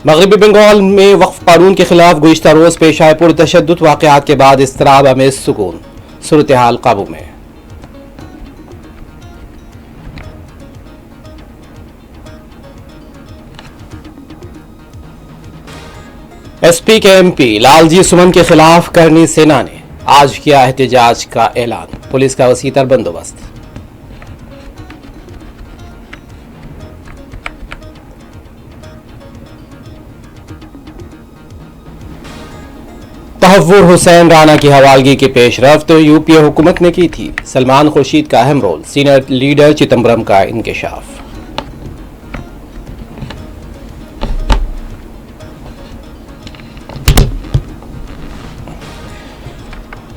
मगरबी बंगाल में वक्फ कानून के खिलाफ गुज़िश्ता रोज़ पेश आए पुरतशद्दुद वाक़यात के बाद इज़्तिराब अमेज़ सुकून, सूरत हाल काबू में। एसपी के एमपी लालजी सुमन के खिलाफ करनी सेना ने आज किया एहतजाज का ऐलान, पुलिस का वसीतर बंदोबस्त। तहव्वुर हुसैन राना की हवालगी की पेशरफ्त यूपीए हुकूमत ने की थी, सलमान खुर्शीद का अहम रोल, सीनियर लीडर चिदंबरम का इंकशाफ।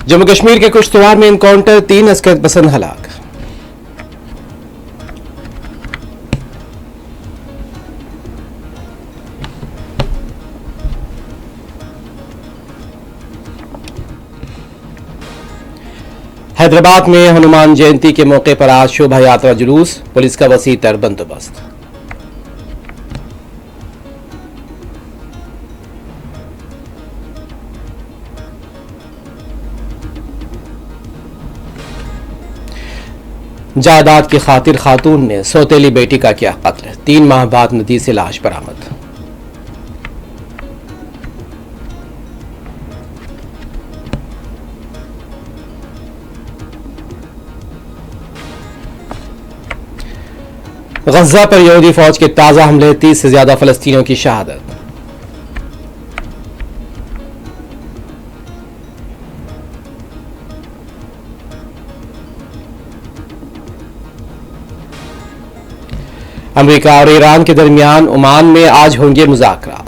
जम्मू कश्मीर के कुश्तवार में इनकाउंटर, 3 अस्कर पसंद हलाक। हैदराबाद में हनुमान जयंती के मौके पर आज शोभा यात्रा जुलूस, पुलिस का वसीतर बंदोबस्त। जायदाद की खातिर खातून ने सौतेली बेटी का किया कत्ल, 3 माह बाद नदी से लाश बरामद। गजा पर यहूदी फौज के ताजा हमले, 30 से ज्यादा फलस्तीनियों की शहादत। अमेरिका और ईरान के दरमियान ओमान में आज होंगे मुज़ाकरा,